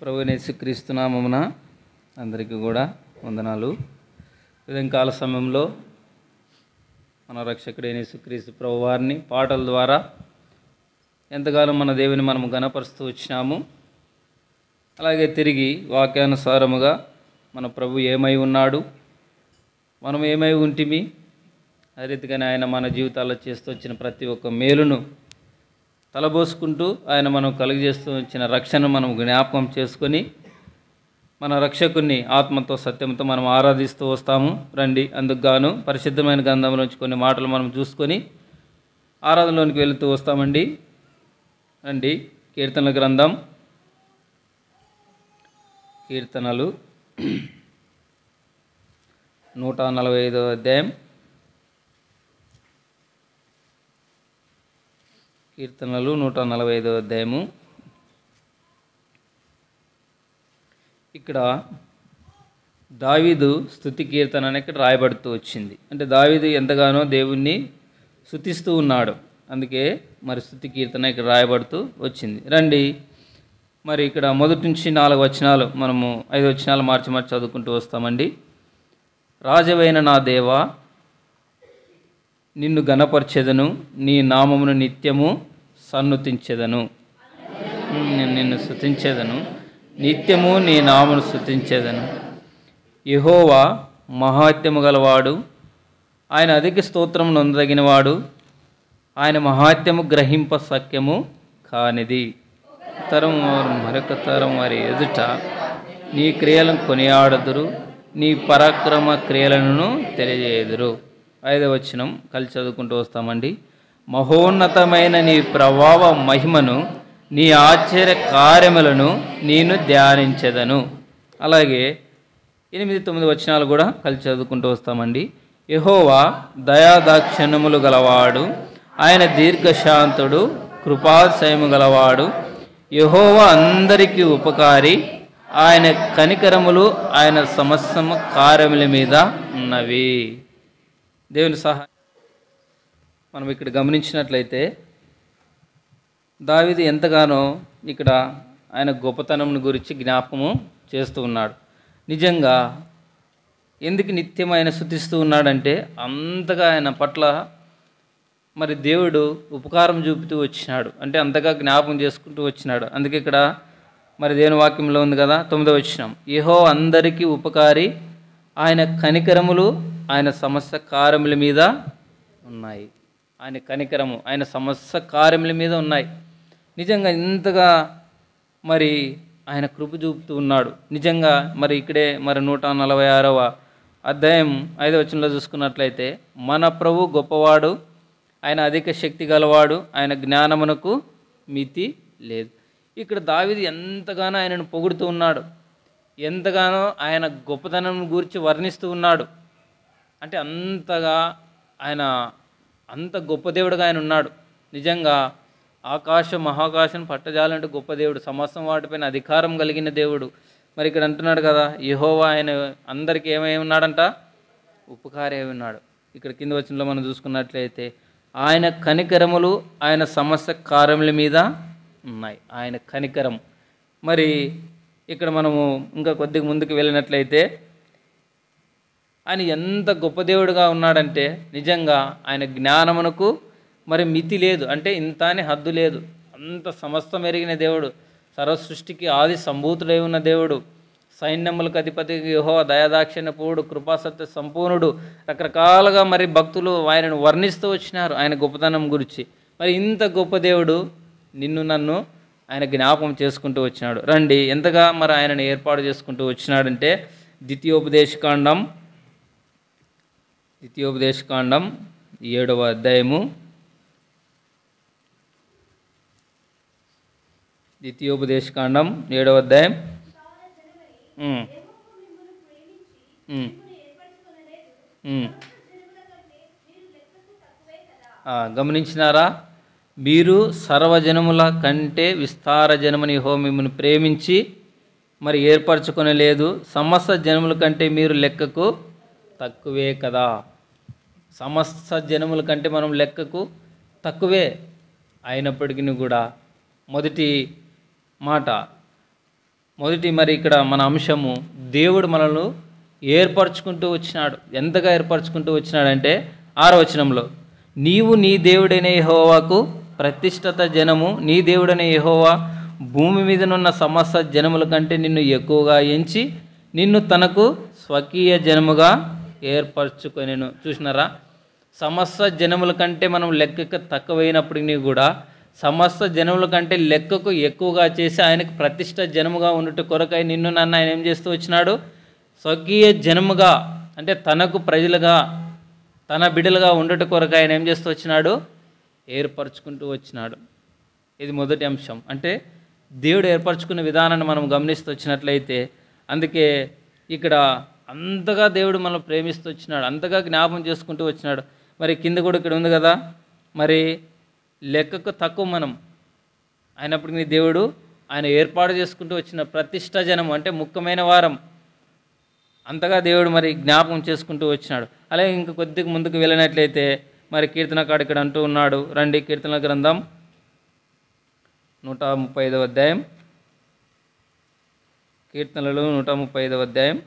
ప్రభువైన యేసుక్రీస్తు నామమున అందరికీ కూడా వందనాలు. ఉదయకాల సమయంలో మన రక్షకుడైన యేసుక్రీస్తు ప్రభువారిని పాటల ద్వారా ఎంతగానో మన దేవుని మనము ఘనపరుస్తూ వచ్చినాము. అలాగే తిరిగి వాక్యానుసారముగా మన ప్రభు ఏమై ఉన్నాడు, మనం ఏమై ఉంటిమి, అదే రీతిగానే ఆయన మన జీవితాల్లో చేస్తూ వచ్చిన ప్రతి ఒక్క మేలును తలబోసుకుంటూ ఆయన మనం కలుగజేస్తూ వచ్చిన రక్షణను మనం జ్ఞాపకం చేసుకొని మన రక్షకుని ఆత్మతో సత్యంతో మనం ఆరాధిస్తూ వస్తాము. రండి, అందుకు గాను పరిశుద్ధమైన గ్రంథంలోంచి కొన్ని మాటలు మనం చూసుకొని ఆరాధనలోనికి వెళుతూ వస్తామండి. రండి, కీర్తనల గ్రంథం, కీర్తనలు 145వ అధ్యాయం, కీర్తనలు 145వ అధ్యాయము. ఇక్కడ దావీదు స్తుతి కీర్తన అని ఇక్కడ రాయబడుతూ వచ్చింది. అంటే దావీదు ఎంతగానో దేవుణ్ణి స్తుతిస్తూ ఉన్నాడు, అందుకే మరి స్తుతి కీర్తన ఇక్కడ రాయబడుతూ వచ్చింది. రండి, మరి ఇక్కడ మొదటి నుంచి 4 వచనాలు మనము 5 వచనాలు మార్చి చదువుకుంటూ వస్తామండి. రాజవైన నా దేవా, నిన్ను గణపరచెదను, నీ నామమును నిత్యము సన్నుతించెదను. నిన్ను స్తుతించెదను, నిత్యము నీ నామమును స్తుతించెదను. యెహోవా మహాత్యము గలవాడు, ఆయన అధిక స్తోత్రము నొందదగినవాడు, ఆయన మహాత్యము గ్రహింప సఖ్యము కానిది. తరం వారు మరొక తరం వారి ఎదుట నీ క్రియలను కొనియాడుదురు, నీ పరాక్రమ క్రియలను తెలియజేయుదురు. 5వ వచనం కలిసి చదువుకుంటూ వస్తామండి. మహోన్నతమైన నీ ప్రభావ మహిమను, నీ ఆశ్చర్య కార్యములను నేను ధ్యానించెదను. అలాగే 8, 9 వచనాలు కూడా కలిసి చదువుకుంటూ వస్తామండి. యెహోవా దయాదాక్షిణ్యములు గలవాడు, ఆయన దీర్ఘశాంతుడు, కృపాశయము గలవాడు. యెహోవా అందరికీ ఉపకారి, ఆయన కనికరములు ఆయన సమస్త కార్యముల మీద ఉన్నవి. దేవుని సహాయం మనం ఇక్కడ గమనించినట్లయితే దావీదు ఎంతగానో ఇక్కడ ఆయన గొప్పతనం గురించి జ్ఞాపకము చేస్తూ ఉన్నాడు. నిజంగా ఎందుకు నిత్యం ఆయన స్తుతిస్తూ ఉన్నాడంటే అంతగా ఆయన పట్ల మరి దేవుడు ఉపకారం చూపుతూ వచ్చినాడు, అంటే అంతగా జ్ఞాపకం చేసుకుంటూ వచ్చినాడు. అందుకే ఇక్కడ మరి దేవుని వాక్యంలో ఉంది కదా, 9వ వచనం, యెహోవా అందరికీ ఉపకారి, ఆయన కనికరములు ఆయన సమస్త కార్యముల మీద ఉన్నాయి. ఆయన కనికరము ఆయన సమస్త కార్యముల మీద ఉన్నాయి. నిజంగా ఇంతగా మరి ఆయన కృప చూపుతూ ఉన్నాడు. నిజంగా మరి ఇక్కడే మరి 146వ అధ్యాయం 5వ వచనంలో చూసుకున్నట్లయితే, మన ప్రభు గొప్పవాడు, ఆయన అధిక శక్తి గలవాడు, ఆయన జ్ఞానమునకు మితి లేదు. ఇక్కడ దావీదు ఎంతగానో ఆయనను పొగుడుతూ ఉన్నాడు, ఎంతగానో ఆయన గొప్పతనం గురించి వర్ణిస్తూ ఉన్నాడు. అంటే అంతగా ఆయన అంత గొప్ప దేవుడుగా ఆయన ఉన్నాడు. నిజంగా ఆకాశం మహాకాశం పట్టజాలంటే గొప్ప దేవుడు, సమస్తం వాటిపైన అధికారం కలిగిన దేవుడు. మరి ఇక్కడ అంటున్నాడు కదా, యెహోవా ఆయన అందరికీ ఏమై ఉన్నాడంట, ఉపకారి అయి ఉన్నాడు. ఇక్కడ కింద వచనంలో మనం చూసుకున్నట్లయితే ఆయన కనికరములు ఆయన సమస్త కార్యముల మీద ఉన్నాయి. ఆయన కనికరం. మరి ఇక్కడ మనము ఇంకా కొద్దిగా ముందుకు వెళ్ళినట్లయితే ఆయన ఎంత గొప్ప దేవుడుగా ఉన్నాడంటే నిజంగా ఆయన జ్ఞానమునకు మరి మితి లేదు, అంటే ఇంత అని హద్దు లేదు. అంత సమస్తం ఎరిగిన దేవుడు, సర్వసృష్టికి ఆది సంభూతుడై ఉన్న దేవుడు, సైన్యములకు అధిపతి యెహోవా దయాదాక్షిణ్యపూర్ణుడు, కృపాసత్య సంపూర్ణుడు. రకరకాలుగా మరి భక్తులు ఆయనను వర్ణిస్తూ వచ్చినారు ఆయన గొప్పతనం గురించి. మరి ఇంత గొప్ప దేవుడు నిన్ను నన్ను ఆయన జ్ఞాపకం చేసుకుంటూ వచ్చినాడు. రండి, ఎంతగా మరి ఆయనను ఏర్పాటు చేసుకుంటూ వచ్చినాడంటే ద్వితీయోపదేశకాండం 7వ అధ్యాయము, ద్వితీయోపదేశకాండం 7వ అధ్యాయం. గమనించినారా? మీరు సర్వజనముల కంటే విస్తార జనముని యెహోవా మిమ్మల్ని ప్రేమించి మరి ఏర్పరచుకొనలేదు, సమస్త జనముల కంటే మీరు లెక్కకు తక్కువే కదా. సమస్త జనముల కంటే మనం లెక్కకు తక్కువే అయినప్పటికీ కూడా మొదటి మాట మొదటి మరి ఇక్కడ మన అంశము దేవుడు మనల్ని ఏర్పరచుకుంటూ వచ్చినాడు. ఎంతగా ఏర్పరచుకుంటూ వచ్చినాడంటే 6వ వచనంలో, నీవు నీ దేవుడైన యెహోవాకు ప్రతిష్ఠిత జనము, నీ దేవుడైన యెహోవా భూమి మీదనున్న సమస్త జనముల కంటే నిన్ను ఎక్కువగా ఎంచి నిన్ను తనకు స్వకీయ జనముగా ఏర్పరచుకొనెను. చూసినారా, సమస్త జనముల కంటే మనం లెక్కకు తక్కువైనప్పటికీ కూడా సమస్త జనముల కంటే లెక్కకు ఎక్కువగా చేసి ఆయనకు ప్రతిష్ఠ జనముగా ఉండుట కొరకై నిన్ను నన్ను ఆయన ఏం చేస్తూ వచ్చినాడు? స్వకీయ జనముగా, అంటే తనకు ప్రజలుగా, తన బిడ్డలుగా ఉండుట కొరకు ఆయన ఏం చేస్తూ వచ్చినాడు? ఏర్పరచుకుంటూ వచ్చినాడు. ఇది మొదటి అంశం. అంటే దేవుడు ఏర్పరచుకున్న విధానాన్ని మనం గమనిస్తూ వచ్చినట్లయితే, అందుకే ఇక్కడ అంతగా దేవుడు మనల్ని ప్రేమిస్తూ వచ్చినాడు, అంతగా జ్ఞాపం చేసుకుంటూ వచ్చినాడు. మరి కింద కూడా ఇక్కడ ఉంది కదా, మరి లెక్కకు తక్కువ మనం అయినప్పటికీ దేవుడు ఆయన ఏర్పాటు చేసుకుంటూ వచ్చిన ప్రతిష్ఠ జనం, అంటే ముఖ్యమైన వారం, అంతగా దేవుడు మరి జ్ఞాపకం చేసుకుంటూ వచ్చినాడు. అలాగే ఇంక కొద్దిగా ముందుకు వెళ్ళినట్లయితే మరి కీర్తనకాడు ఇక్కడ అంటూ ఉన్నాడు. రండి, కీర్తనల గ్రంథం 135వ అధ్యాయం, కీర్తనలు 135వ అధ్యాయం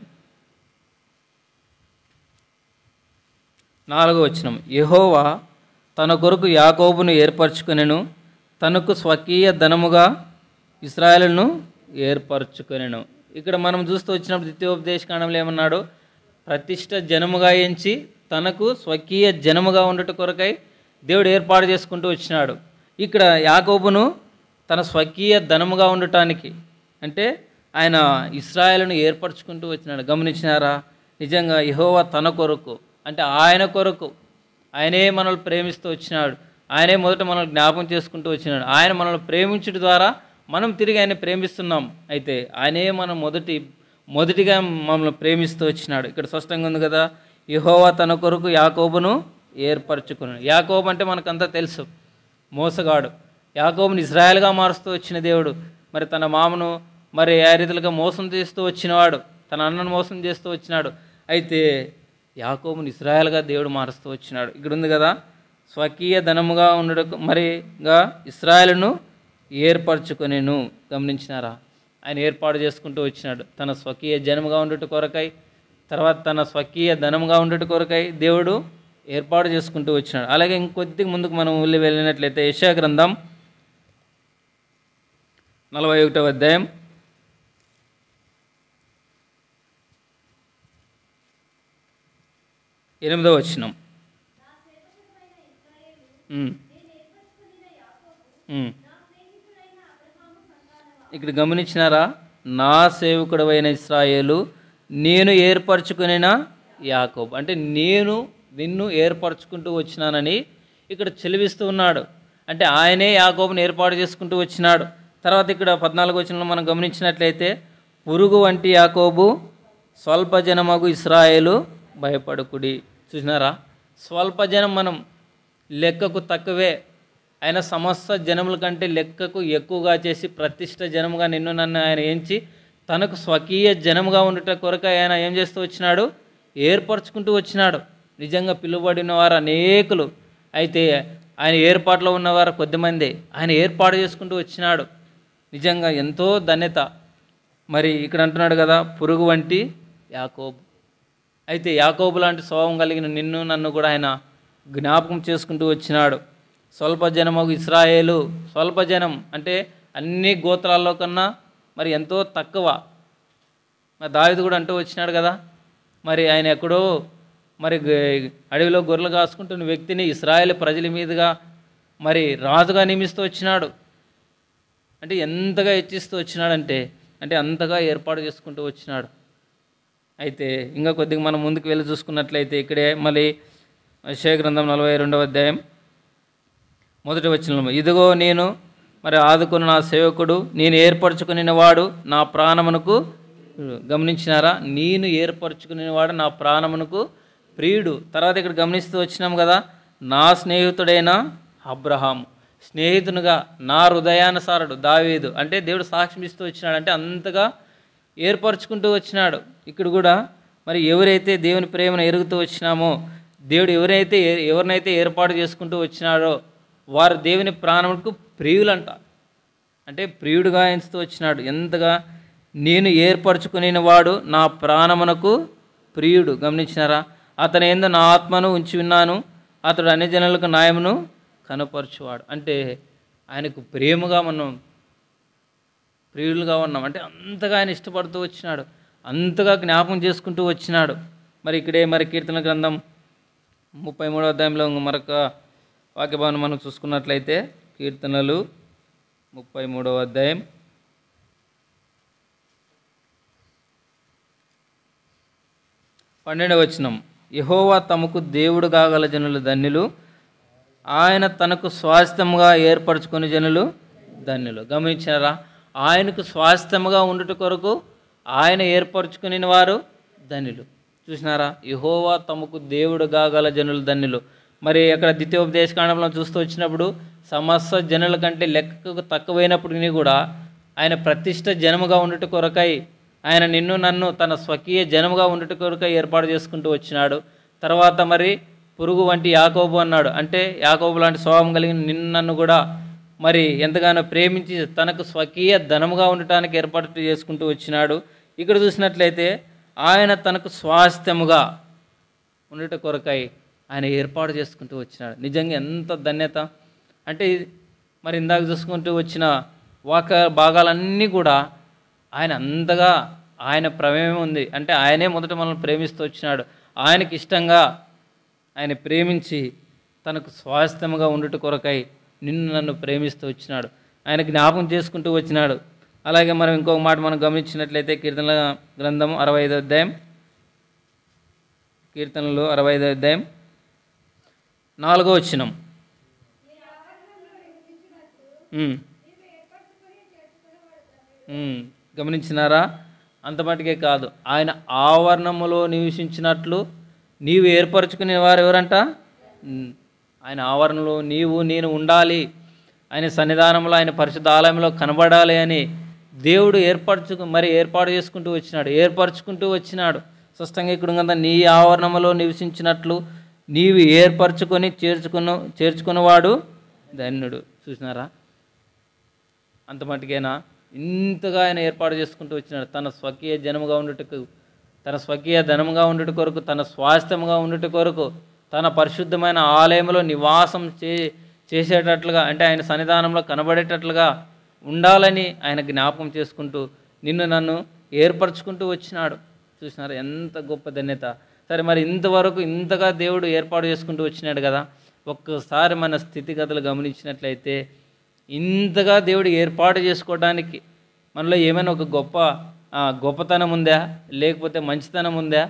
4వ వచనం, యెహోవా తన కొరకు యాకోబును ఏర్పరచుకొనెను, తనకు స్వకీయ ధనముగా ఇశ్రాయేలును ఏర్పరచుకొనెను. ఇక్కడ మనం చూస్తూ వచ్చినప్పుడు ద్వితీయోపదేశకాండంలో ఏమన్నాడు? ప్రతిష్ఠ జనముగా ఎంచి తనకు స్వకీయ జనముగా ఉండట కొరకై దేవుడు ఏర్పాటు చేసుకుంటూ వచ్చినాడు. ఇక్కడ యాకోబును తన స్వకీయ ధనముగా ఉండటానికి, అంటే ఆయన ఇశ్రాయేలును ఏర్పరచుకుంటూ వచ్చినాడు. గమనించినారా? నిజంగా యెహోవా తన కొరకు, అంటే ఆయన కొరకు ఆయనే మనల్ని ప్రేమిస్తూ వచ్చినాడు. ఆయనే మొదట మనల్ని జ్ఞాపకం చేసుకుంటూ వచ్చినాడు. ఆయన మనల్ని ప్రేమించడం ద్వారా మనం తిరిగి ఆయన ప్రేమిస్తున్నాం. అయితే ఆయనే మనం మొదటిగా మమ్మల్ని ప్రేమిస్తూ వచ్చినాడు. ఇక్కడ స్పష్టంగా ఉంది కదా, యెహోవా తన కొరకు యాకోబును ఏర్పరచుకున్నాడు. యాకోబు అంటే మనకంతా తెలుసు, మోసగాడు. యాకోబుని ఇశ్రాయేలుగా మారుస్తూ వచ్చిన దేవుడు మరి తన మామను మరి ఆ రీతిలుగా మోసం చేస్తూ వచ్చినవాడు, తన అన్నను మోసం చేస్తూ వచ్చినాడు. అయితే యాకోబుని ఇశ్రాయేలుగా దేవుడు మారుస్తూ వచ్చినాడు. ఇక్కడ ఉంది కదా, స్వకీయ ధనముగా ఉండడం మరిగా ఇశ్రాయేలును ఏర్పరచుకొనెను. గమనించినారా? ఆయన ఏర్పాటు చేసుకుంటూ వచ్చినాడు తన స్వకీయ జనముగా ఉండుట కొరకై, తర్వాత తన స్వకీయ ధనముగా ఉండుట కొరకై దేవుడు ఏర్పాటు చేసుకుంటూ వచ్చినాడు. అలాగే ఇంకొద్దిగా ముందుకు మనం వెళ్ళినట్లయితే యెషయా గ్రంథం 41వ అధ్యాయం 8వ వచనం, ఇక్కడ గమనించినారా? నా సేవకుడవైన ఇశ్రాయేలు, నేను ఏర్పరచుకునిన యాకోబు, అంటే నేను నిన్ను ఏర్పరచుకుంటూ వచ్చినానని ఇక్కడ చెలివిస్తూ ఉన్నాడు. అంటే ఆయనే యాకోబుని ఏర్పాటు చేసుకుంటూ వచ్చినాడు. తర్వాత ఇక్కడ 14వ వచనంలో మనం గమనించినట్లయితే, పురుగు వంటి యాకోబు, స్వల్ప జనమగు ఇశ్రాయేలు భయపడకుడి. చూసినారా? స్వల్ప జనం, మనం లెక్కకు తక్కువే, ఆయన సమస్త జనముల కంటే లెక్కకు ఎక్కువగా చేసి ప్రతిష్ఠ జనముగా నిన్ను నన్ను ఆయన ఎంచి తనకు స్వకీయ జనముగా ఉండట కొరకు ఆయన ఏం చేస్తూ వచ్చినాడు? ఏర్పరచుకుంటూ వచ్చినాడు. నిజంగా పిలువబడిన వారు అనేకులు, అయితే ఆయన ఏర్పాట్లో ఉన్నవారు కొద్దిమంది ఆయన ఏర్పాటు చేసుకుంటూ వచ్చినాడు. నిజంగా ఎంతో ధన్యత. మరి ఇక్కడ అంటున్నాడు కదా, పురుగు వంటి యాకోబు. అయితే యాకోబు లాంటి స్వభావం కలిగిన నిన్ను నన్ను కూడా ఆయన జ్ఞాపకం చేసుకుంటూ వచ్చినాడు. స్వల్ప జనమగు ఇశ్రాయేలు, స్వల్ప జనం అంటే అన్ని గోత్రాల్లో కన్నా మరి ఎంతో తక్కువ. మరి దావీదు కూడా అంటూ వచ్చినాడు కదా, మరి ఆయన ఎక్కడో మరి అడవిలో గొర్రెలు కాసుకుంటున్న వ్యక్తిని ఇశ్రాయేలు ప్రజల మీదుగా మరి రాజుగా నియమిస్తూ వచ్చినాడు. అంటే ఎంతగా హెచ్చిస్తూ వచ్చినాడంటే, అంటే అంతగా ఏర్పాటు చేసుకుంటూ వచ్చినాడు. అయితే ఇంకా కొద్దిగా మనం ముందుకు వెళ్ళి చూసుకున్నట్లయితే ఇక్కడే మళ్ళీ యెషయా గ్రంథం 42వ అధ్యాయం 1వ వచనంలో, ఇదిగో నేను మరి ఆదుకున్న నా సేవకుడు, నేను ఏర్పరచుకుని వాడు నా ప్రాణమునకు. గమనించినారా? నేను ఏర్పరచుకునే వాడు నా ప్రాణమునకు ప్రియుడు. తర్వాత ఇక్కడ గమనిస్తూ వచ్చినాం కదా, నా స్నేహితుడైన అబ్రహాము, స్నేహితునిగా నా హృదయానుసారుడు దావీదు, అంటే దేవుడు సాక్ష్యం ఇస్తూ వచ్చినాడు. అంటే అంతగా ఏర్పరచుకుంటూ వచ్చినాడు. ఇక్కడ కూడా మరి ఎవరైతే దేవుని ప్రేమను ఎరుగుతూ వచ్చినామో, దేవుడు ఎవరినైతే ఏర్పాటు చేసుకుంటూ వచ్చినాడో వారు దేవుని ప్రాణముకు ప్రియులంట. అంటే ప్రియుడుగా ఎంచుతూ వచ్చినాడు. ఎంతగా నేను ఏర్పరచుకుని వాడు నా ప్రాణమునకు ప్రియుడు. గమనించినారా? అతని యందు నా ఆత్మను ఉంచి ఉన్నాను, అతడు అన్ని జనులకు న్యాయమును కనపరచువాడు. అంటే ఆయనకు ప్రేమగా మనం ప్రియులుగా ఉన్నాం. అంటే అంతగా ఆయన ఇష్టపడుతూ వచ్చినాడు, అంతగా జ్ఞాపకం చేసుకుంటూ వచ్చినాడు. మరి ఇక్కడే మరి కీర్తన గ్రంథం 33వ అధ్యాయంలో మరొక వాక్యభావన మనం చూసుకున్నట్లయితే, కీర్తనలు 33వ అధ్యాయం 12వ వచనం, యెహోవా తమకు దేవుడు కాగల జనులు ధన్యులు, ఆయన తనకు స్వాస్థ్యముగా ఏర్పరచుకుని జనులు ధన్యులు. గమనించారా? ఆయనకు స్వాస్థ్యముగా ఉండుట కొరకు ఆయన ఏర్పరచుకుని వారు ధన్యులు. చూసినారా? యెహోవా తమకు దేవుడు కాగల జనులు ధన్యులు. మరి అక్కడ ద్వితీయోపదేశకాండంలో చూస్తూ వచ్చినప్పుడు సమస్త జనుల కంటే లెక్కకు తక్కువైనప్పటికీ కూడా ఆయన ప్రతిష్ట జనముగా ఉండుట కొరకై ఆయన నిన్ను నన్ను తన స్వకీయ జనముగా ఉండుట కొరకై ఏర్పాటు చేసుకుంటూ వచ్చినాడు. తర్వాత మరి పురుగు వంటి యాకోబు అన్నాడు. అంటే యాకోబు లాంటి స్వభావం కలిగిన నిన్ను నన్ను కూడా మరి ఎంతగానో ప్రేమించి తనకు స్వకీయ ధనముగా ఉండటానికి ఏర్పాటు చేసుకుంటూ వచ్చినాడు. ఇక్కడ చూసినట్లయితే ఆయన తనకు స్వాస్థ్యముగా ఉండుట కొరకై ఆయన ఏర్పాటు చేసుకుంటూ వచ్చినాడు. నిజంగా ఎంత ధన్యత! అంటే మరి ఇందాక చూసుకుంటూ వచ్చిన భాగాలన్నీ కూడా ఆయన అంతగా ఆయన ప్రమేయం ఉంది. అంటే ఆయనే మొదట మనల్ని ప్రేమిస్తూ వచ్చినాడు. ఆయనకి ఇష్టంగా ఆయన ప్రేమించి తనకు స్వాస్థ్యముగా ఉండుట కొరకై నిన్ను నన్ను ప్రేమిస్తూ వచ్చినాడు. ఆయన జ్ఞాపకం చేసుకుంటూ వచ్చినాడు. అలాగే మనం ఇంకొక మాట మనం గమనించినట్లయితే కీర్తనల గ్రంథం 65వ అధ్యాయం, కీర్తనలు 65వ అధ్యాయం 4వ వచనం, గమనించినారా? అంత మటుకే కాదు, ఆయన ఆవరణములో నివసించినట్లు నీవు ఏర్పరచుకునే వారు ఎవరంట? ఆయన ఆవరణలో నీవు నేను ఉండాలి, ఆయన సన్నిధానంలో ఆయన పరిశుద్ధ ఆలయంలో కనబడాలి అని దేవుడు ఏర్పాటు చేసుకుంటూ వచ్చినాడు. స్పష్టంగా ఇక్కడ కదా, నీ ఆవరణములో నివసించినట్లు నీవు ఏర్పరచుకొని చేర్చుకున్నవాడు ధన్యుడు. చూసినారా? అంత మటుకేనా? ఇంతగా ఆయన ఏర్పాటు చేసుకుంటూ వచ్చినాడు. తన స్వకీయ జనముగా ఉండుటకు, తన స్వకీయ ధనముగా ఉండుట కొరకు, తన స్వాస్థ్యముగా ఉండుట కొరకు, తన పరిశుద్ధమైన ఆలయంలో నివాసం చేసేటట్లుగా, అంటే ఆయన సన్నిధానంలో కనబడేటట్లుగా ఉండాలని ఆయన జ్ఞాపకం చేసుకుంటూ నిన్ను నన్ను ఏర్పరచుకుంటూ వచ్చినాడు. చూసినారు? ఎంత గొప్ప ధన్యత! సరే, మరి ఇంతవరకు ఇంతగా దేవుడు ఏర్పాటు చేసుకుంటూ వచ్చినాడు కదా. ఒక్కసారి మన స్థితిగతులు గమనించినట్లయితే ఇంతగా దేవుడు ఏర్పాటు చేసుకోవడానికి మనలో ఏమైనా ఒక గొప్పతనం ఉందా, లేకపోతే మంచితనం ఉందా?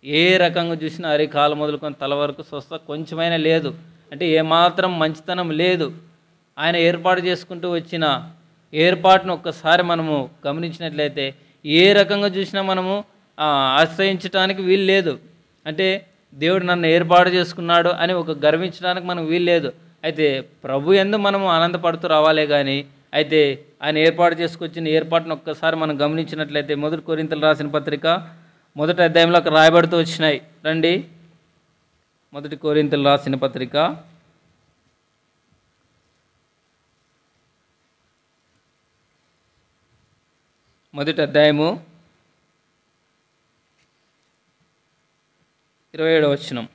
ఏ రకంగా చూసినా అరికాలు మొదలుకొని తల వరకు స్వస్థ కొంచెమైనా లేదు. అంటే ఏమాత్రం మంచితనం లేదు. ఆయన ఏర్పాటు చేసుకుంటూ వచ్చిన ఏర్పాటును ఒక్కసారి మనము గమనించినట్లయితే ఏ రకంగా చూసినా మనము ఆశ్రయించడానికి వీలు లేదు. అంటే దేవుడు నన్ను ఏర్పాటు చేసుకున్నాడు అని గర్వించడానికి మనకు వీలు లేదు. అయితే ప్రభు యందు మనము ఆనందపడుతూ రావాలే కానీ, అయితే ఆయన ఏర్పాటు చేసుకొచ్చిన ఏర్పాటును ఒక్కసారి మనం గమనించినట్లయితే 1 కొరింథీయులకు రాసిన పత్రిక 1వ అధ్యాయంలో రాయబడుతూ వచ్చినాయి. రండి, 1 కొరింథీయులకు రాసిన పత్రిక 1వ అధ్యాయము 27వ వచనం.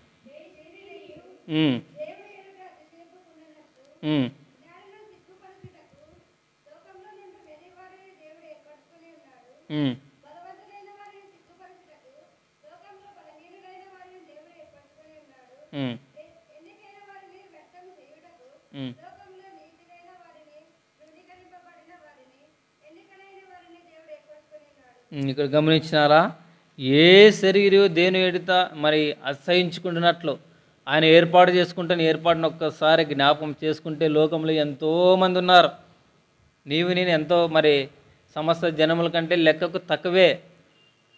ఇక్కడ గమనించినారా? ఏ శరీరం దేని ఎడుత మరి అసహించుకుంటున్నట్లు ఆయన ఏర్పాటు చేసుకుంటున్న ఏర్పాటును ఒక్కసారి జ్ఞాపకం చేసుకుంటే లోకంలో ఎంతోమంది ఉన్నారు. నీవు నేను ఎంతో మరి సమస్త జనముల కంటే లెక్కకు తక్కువే.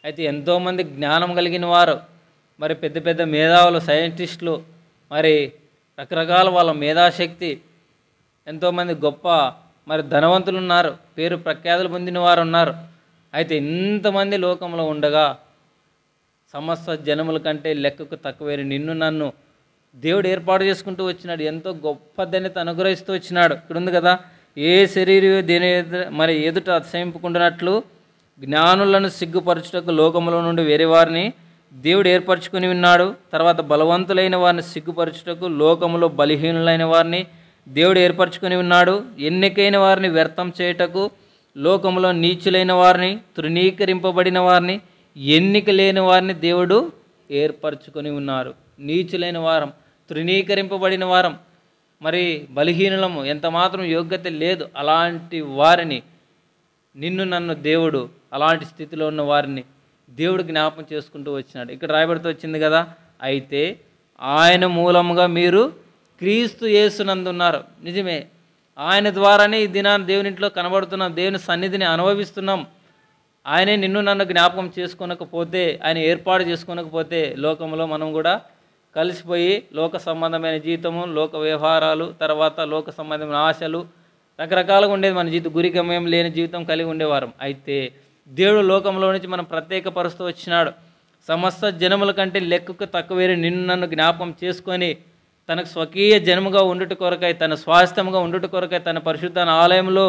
అయితే ఎంతోమంది జ్ఞానం కలిగిన వారు, మరి పెద్ద పెద్ద మేధావులు, సైంటిస్టులు, మరి రకరకాల వాళ్ళ మేధాశక్తి, ఎంతోమంది గొప్ప మరి ధనవంతులు ఉన్నారు, పేరు ప్రఖ్యాతులు పొందిన వారు ఉన్నారు. అయితే ఇంతమంది లోకంలో ఉండగా సమస్త జనముల కంటే లెక్కకు తక్కువైన నిన్ను నన్ను దేవుడు ఏర్పాటు చేసుకుంటూ వచ్చినాడు. ఎంతో గొప్ప ధన్యత అనుగ్రహిస్తూ వచ్చినాడు. ఇక్కడ ఉంది కదా, ఏ శరీరం దేని మరి ఎదుట అతిశయింపుకుంటున్నట్లు జ్ఞానులను సిగ్గుపరచుటకు లోకములో నుండి వేరే వారిని దేవుడు ఏర్పరచుకుని ఉన్నాడు. తర్వాత బలవంతులైన వారిని సిగ్గుపరచుటకు లోకములో బలహీనులైన వారిని దేవుడు ఏర్పరచుకుని ఉన్నాడు. ఎన్నికైన వారిని వ్యర్థం చేయుటకు లోకములో నీచులైన వారిని, తృణీకరింపబడిన వారిని, ఎన్నిక లేని వారిని దేవుడు ఏర్పరచుకొని ఉన్నారు. నీచులైన వారం, తృణీకరింపబడిన వారం, మరి బలహీనులము, ఎంత మాత్రం యోగ్యత లేదు అలాంటి వారిని, నిన్ను నన్ను దేవుడు అలాంటి స్థితిలో ఉన్న వారిని దేవుడు జ్ఞాపకం చేసుకుంటూ వచ్చినాడు. ఇక్కడ రాయబడుతూ వచ్చింది కదా, అయితే ఆయన మూలముగా మీరు క్రీస్తు యేసునందున్నారు. నిజమే, ఆయన ద్వారానే ఈ దినాన్ని దేవుని ఇంట్లో కనబడుతున్నాం, దేవుని సన్నిధిని అనుభవిస్తున్నాం. ఆయనే నిన్ను నన్ను జ్ఞాపకం చేసుకోనకపోతే, ఆయన ఏర్పాటు చేసుకోనకపోతే లోకంలో మనం కూడా కలిసిపోయి లోక సంబంధమైన జీవితము, లోక వ్యవహారాలు, తర్వాత లోక సంబంధమైన ఆశలు రకరకాలుగా ఉండేది. మన జీవితం గురిగమ్యం లేని జీవితం కలిగి ఉండేవారం. అయితే దేవుడు లోకంలో నుంచి మనం ప్రత్యేకపరుస్తూ వచ్చినాడు. సమస్త జనముల కంటే లెక్కకు తక్కువేరే నిన్ను నన్ను జ్ఞాపకం చేసుకొని తనకు స్వకీయ జనముగా ఉండుట కొరకై, తన స్వాస్థ్యంగా ఉండుట కొరకై, తన పరిశుద్ధ ఆలయంలో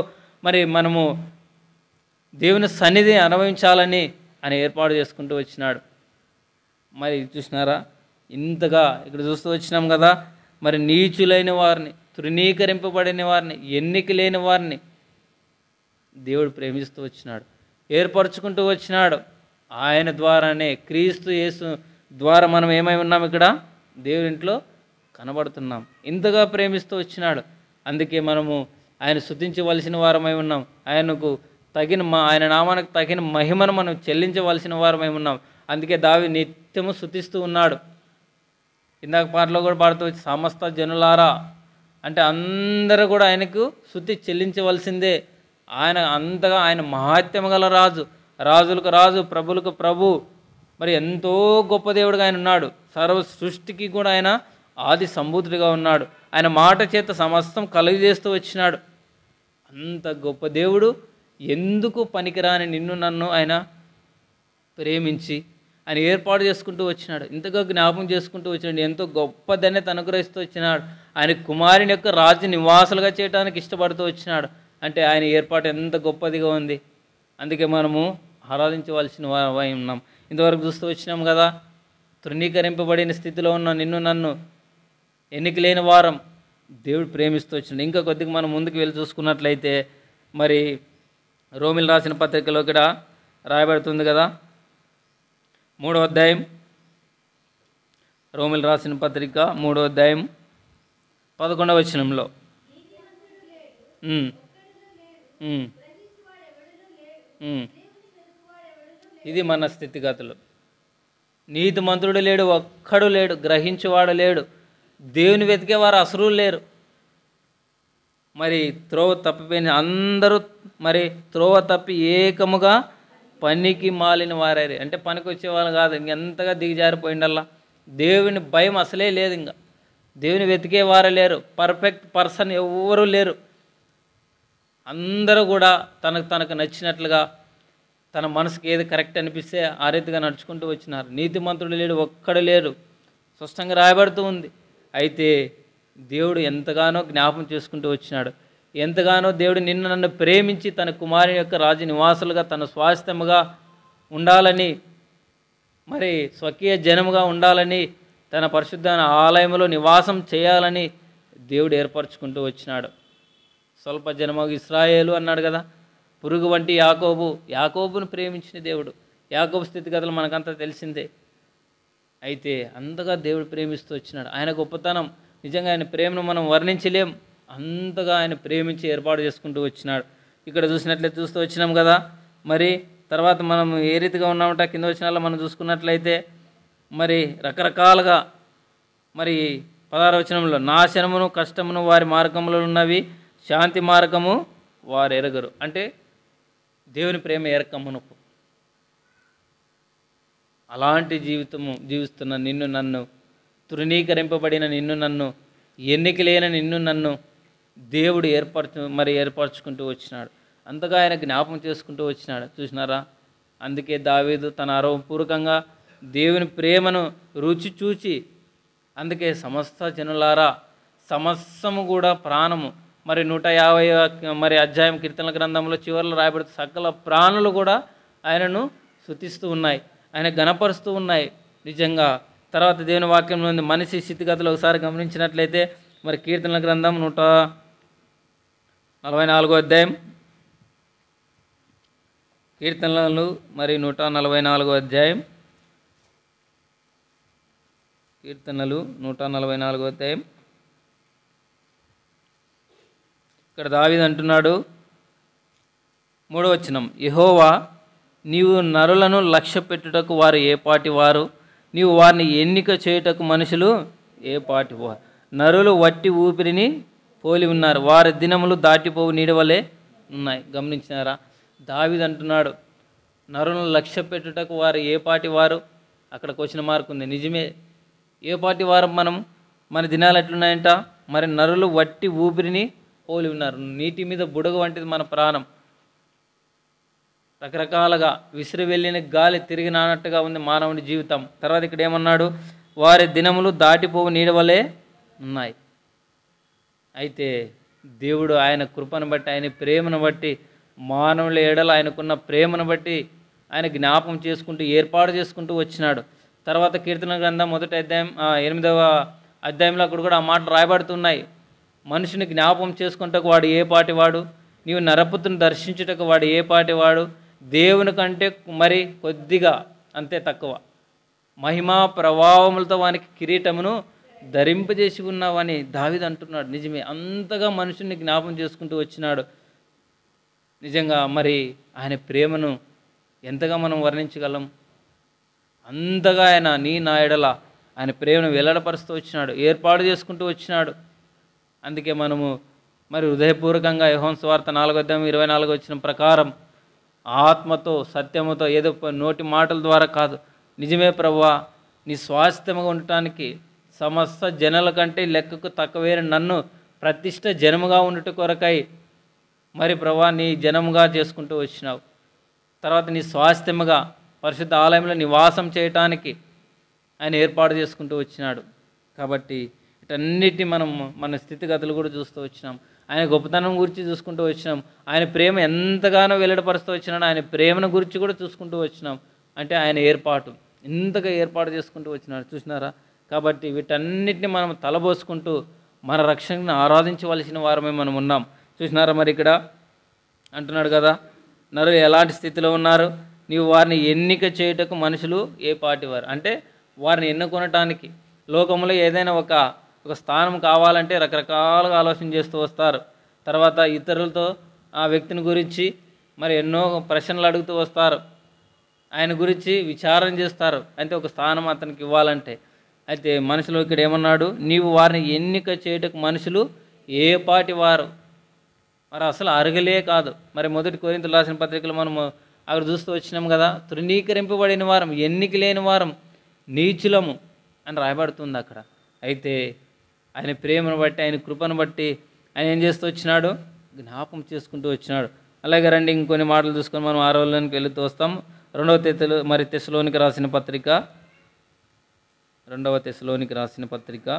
మరి మనము దేవుని సన్నిధిని అనుభవించాలని ఆయన ఏర్పాటు చేసుకుంటూ వచ్చినాడు. మరి చూసినారా, ఇంతగా ఇక్కడ చూస్తూ వచ్చినాం కదా, మరి నీచులైన వారిని, తృణీకరింపబడిన వారిని, ఎన్నిక లేని వారిని దేవుడు ప్రేమిస్తూ వచ్చినాడు, ఏర్పరచుకుంటూ వచ్చినాడు. ఆయన ద్వారానే, క్రీస్తు యేసు ద్వారా మనం ఏమై ఉన్నాం, ఇక్కడ దేవుని ఇంట్లో కనబడుతున్నాం. ఇంతగా ప్రేమిస్తూ వచ్చినాడు. అందుకే మనము ఆయన స్తుతించవలసిన వారమై ఉన్నాం. ఆయనకు తగిన ఆయన నామానికి తగిన మహిమను మనం చెల్లించవలసిన వారమై ఉన్నాం. అందుకే దావీదు నిత్యము స్తుతిస్తూ ఉన్నాడు. ఇందాక పాటలో కూడా పాడుతూ వచ్చి, సమస్త జనులారా అంటే అందరూ కూడా ఆయనకు స్తుతి చెల్లించవలసిందే. ఆయన అంతగా ఆయన మహాత్మ్యం గల రాజు, రాజులకు రాజు, ప్రభులకు ప్రభు, మరి ఎంతో గొప్ప దేవుడుగా ఆయన ఉన్నాడు. సర్వ సృష్టికి కూడా ఆయన ఆది సంభూతుడిగా ఉన్నాడు. ఆయన మాట చేత సమస్తం కలుగజేస్తూ వచ్చినాడు. అంత గొప్ప దేవుడు ఎందుకు పనికిరాని నిన్ను నన్ను ఆయన ప్రేమించి ఆయన ఏర్పాటు చేసుకుంటూ వచ్చినాడు. ఇంతగా జ్ఞాపకం చేసుకుంటూ వచ్చినాడు. ఎంతో గొప్ప ధన్యత అనుగ్రహిస్తూ వచ్చినాడు. ఆయన కుమారుని యొక్క రాజ్య నివాసులుగా చేయడానికి ఇష్టపడుతూ వచ్చినాడు. అంటే ఆయన ఏర్పాటు ఎంత గొప్పదిగా ఉంది. అందుకే మనము ఆరాధించవలసిన వారమై ఉన్నాం. ఇంతవరకు చూస్తూ వచ్చినాం కదా, తృణీకరింపబడిన స్థితిలో ఉన్న నిన్ను నన్ను, ఎన్నిక లేని వారం దేవుడు ప్రేమిస్తూ వచ్చినాడు. ఇంకా కొద్దిగా మనం ముందుకు వెళ్ళి చూసుకున్నట్లయితే, మరి రోమిల్ రాసిన పత్రికలో ఇక్కడ రాయబడుతుంది కదా, 3వ అధ్యాయం, రోమిల్ రాసిన పత్రిక 3వ అధ్యాయం 11వ వచనంలో, ఇది మన స్థితిగతులు. నీతిమంతుడు లేడు, ఒక్కడు లేడు, గ్రహించేవాడు లేడు, దేవుని వెతికేవారు అసలు లేరు. మరి త్రోవ తప్పిపోయిన అందరూ మరి త్రోవ తప్పి ఏకముగా పనికి మాలిన వారే. అంటే పనికి వచ్చేవాళ్ళు కాదు, ఇంకెంతగా దిగజారిపోయిండల్లా. దేవుని భయం అసలే లేదు, ఇంకా దేవుని వెతికేవారు లేరు, పర్ఫెక్ట్ పర్సన్ ఎవరూ లేరు. అందరూ కూడా తనకు నచ్చినట్లుగా, తన మనసుకి ఏది కరెక్ట్ అనిపిస్తే ఆ రీతిగా నడుచుకుంటూ వచ్చినారు. నీతిమంతుడు లేడు, ఒక్కడు లేరు, స్పష్టంగా రాయబడుతూ ఉంది. అయితే దేవుడు ఎంతగానో జ్ఞాపం చేసుకుంటూ వచ్చినాడు. ఎంతగానో దేవుడు నిన్ను నన్ను ప్రేమించి తన కుమారుని యొక్క రాజ్య నివాసులుగా, తన స్వాస్థ్యముగా ఉండాలని, మరి స్వకీయ జనముగా ఉండాలని, తన పరిశుద్ధ ఆలయంలో నివాసం చేయాలని దేవుడు ఏర్పరచుకుంటూ వచ్చినాడు. స్వల్ప జనమగు ఇశ్రాయేలు అన్నాడు కదా, పురుగు వంటి యాకోబును ప్రేమించిన దేవుడు. యాకోబు స్థితిగతులు మనకంతా తెలిసిందే. అయితే అంతగా దేవుడు ప్రేమిస్తూ వచ్చినాడు. ఆయన గొప్పతనం నిజంగా, ఆయన ప్రేమను మనం వర్ణించలేం. అంతగా ఆయన ప్రేమించి ఏర్పాటు చేసుకుంటూ వచ్చినాడు. ఇక్కడ చూసినట్లయితే చూస్తూ వచ్చినాం కదా. మరి తర్వాత మనం ఏ రీతిగా ఉన్నామంట కింద వచనాల్లో మనం చూసుకున్నట్లయితే, మరి రకరకాలుగా, మరి 16వ వచనంలో, నాశనమును కష్టమును వారి మార్గంలో ఉన్నవి, శాంతి మార్గము వారు ఎరగరు. అంటే దేవుని ప్రేమ ఎరకమునకు అలాంటి జీవితము జీవిస్తున్న నిన్ను నన్ను, తృణీకరింపబడిన నిన్ను నన్ను, ఎన్నిక లేని నిన్ను నన్ను దేవుడు ఏర్పరచుకుంటూ వచ్చినాడు. అంతగా ఆయన జ్ఞాపకం చేసుకుంటూ వచ్చినాడు. చూసినారా, అందుకే దావీదు తన ఆరోపూర్వకంగా దేవుని ప్రేమను రుచి చూచి, అందుకే సమస్త జనులారా, సమస్తము కూడా ప్రాణము మరి 150 మరి అధ్యాయం కీర్తనల గ్రంథంలో చివరిలో రాయబడుతూ సకల ప్రాణులు కూడా ఆయనను స్తుతిస్తూ ఉన్నాయి, ఆయన గణపరుస్తూ ఉన్నాయి నిజంగా. తర్వాత దేవుని వాక్యంలో ఉంది మనిషి స్థితిగతులు ఒకసారి గమనించినట్లయితే మరి కీర్తనల గ్రంథం 144 అధ్యాయం, కీర్తనలు మరి 144 అధ్యాయం, కీర్తనలు 144 అధ్యాయం. ఇక్కడ దావీదు అంటున్నాడు 3వ వచనం, యెహోవా నీవు నరులను లక్ష్య పెట్టుటకు వారు ఏ పాటి వారు, నీవు వారిని ఎన్నిక చేయుటకు మనుషులు ఏ పాటి వారు. నరులు వట్టి ఊపిరిని పోలి ఉన్నారు, వారి దినములు దాటిపోవు నీడవలే ఉన్నాయి. గమనించినారా? దావీదు అంటున్నాడు నరులను లక్ష్య పెట్టుటకు వారు ఏ పాటి వారు. అక్కడ క్వశ్చన్ మార్క్ ఉంది. నిజమే, ఏ పాటి వారు మనం? మన దినాలు ఎట్లున్నాయంట? మరి నరులు వట్టి ఊపిరిని పోలి ఉన్నారు. నీటి మీద బుడగ వంటిది మన ప్రాణం. రకరకాలుగా విసిరి వెళ్ళిన గాలి తిరిగి నానట్టుగా ఉంది మానవుని జీవితం. తర్వాత ఇక్కడ ఏమన్నాడు? వారి దినములు దాటిపోవు నీడవలే ఉన్నాయి. అయితే దేవుడు ఆయన కృపను బట్టి, ఆయన ప్రేమను బట్టి, మానవుల ఎడల ఆయనకున్న ప్రేమను బట్టి ఆయన జ్ఞాపం చేసుకుంటూ ఏర్పాటు చేసుకుంటూ వచ్చినాడు. తర్వాత కీర్తన గ్రంథం 1వ అధ్యాయం 8వ అధ్యాయంలో అక్కడ కూడా ఆ మాటలు రాయబడుతున్నాయి. మనిషిని జ్ఞాపం చేసుకుంటకు వాడు ఏ పాటి వాడు, నీవు నరపుతుని దర్శించుటకు వాడు ఏ పాటి వాడు, దేవుని కంటే మరి కొద్దిగా అంతే తక్కువ, మహిమా ప్రభావములతో వానికి కిరీటమును ధరింపజేసి ఉన్నావని దావీదు అంటున్నాడు. నిజమే, అంతగా మనుషుని జ్ఞాపం చేసుకుంటూ వచ్చినాడు. నిజంగా మరి ఆయన ప్రేమను ఎంతగా మనం వర్ణించగలం? అంతగా ఆయన నీ నా ఎడల ఆయన ప్రేమను వెల్లడపరుస్తూ వచ్చినాడు, ఏర్పాటు చేసుకుంటూ వచ్చినాడు. అందుకే మనము మరి హృదయపూర్వకంగా యోహాను సువార్త 4వ అధ్యాయం 24 వచ్చిన ప్రకారం ఆత్మతో సత్యముతో, ఏదో నోటి మాటల ద్వారా కాదు, నిజమే ప్రభువా నీ స్వాస్థ్యముగా ఉండటానికి సమస్త జనుల కంటే లెక్కకు తక్కువైన నన్ను ప్రతిష్ట జనముగా ఉండుట కొరకై మరి ప్రభువా నీ జనముగా చేసుకుంటూ వచ్చినావు. తర్వాత నీ స్వాస్థ్యముగా పరిశుద్ధ ఆలయంలో నివాసం చేయటానికి ఆయన ఏర్పాటు చేసుకుంటూ వచ్చినాడు. కాబట్టి వీటన్నిటిని మనం మన స్థితిగతులు కూడా చూస్తూ వచ్చినాం. ఆయన గొప్పతనం గురించి చూసుకుంటూ వచ్చినాం. ఆయన ప్రేమ ఎంతగానో వెల్లడిపరుస్తూ వచ్చినాడు. ఆయన ప్రేమను గురించి కూడా చూసుకుంటూ వచ్చినాం. అంటే ఆయన ఏర్పాటు ఇంతగా ఏర్పాటు చేసుకుంటూ వచ్చినాడు. చూసినారా? కాబట్టి వీటన్నిటిని మనం తలబోసుకుంటూ మన రక్షణను ఆరాధించవలసిన వారమే మనం ఉన్నాం. చూసినారా? మరి ఇక్కడ అంటున్నాడు కదా, నరులు ఎలాంటి స్థితిలో ఉన్నారు, నీవు వారిని ఎన్నిక చేయుటకు మనుషులు ఏ పాటి వారు. అంటే వారిని ఎన్నుకొనటానికి లోకంలో ఏదైనా ఒక స్థానం కావాలంటే రకరకాలుగా ఆలోచన చేస్తూ వస్తారు. తర్వాత ఇతరులతో ఆ వ్యక్తిని గురించి మరి ఎన్నో ప్రశ్నలు అడుగుతూ వస్తారు, ఆయన గురించి విచారణ చేస్తారు. అంటే ఒక స్థానం అతనికి ఇవ్వాలంటే. అయితే మనుషులు ఇక్కడ ఏమన్నాడు? నీవు వారిని ఎన్నిక చేయుటకు మనుషులు ఏ పాటి వారు. మరి అసలు అరగలే కాదు. మరి 1 కొరింథీయులకు రాసిన పత్రికలు మనము అక్కడ చూస్తూ వచ్చినాం కదా, తృణీకరింపబడిన వారం, ఎన్నిక లేని వారం, నీచులము అని రాయబడుతుంది అక్కడ. అయితే ఆయన ప్రేమను బట్టి, ఆయన కృపను బట్టి ఆయన ఏం చేస్తూ వచ్చినాడు? జ్ఞాపం చేసుకుంటూ వచ్చినాడు. అలాగే రండి ఇంకొన్ని మాటలు చూసుకొని మనం 6వలోనికి వెళుతూ వస్తాం. 2వ తెస్సలోనికి రాసిన పత్రిక, 2వ తెస్సలోనికి రాసిన పత్రిక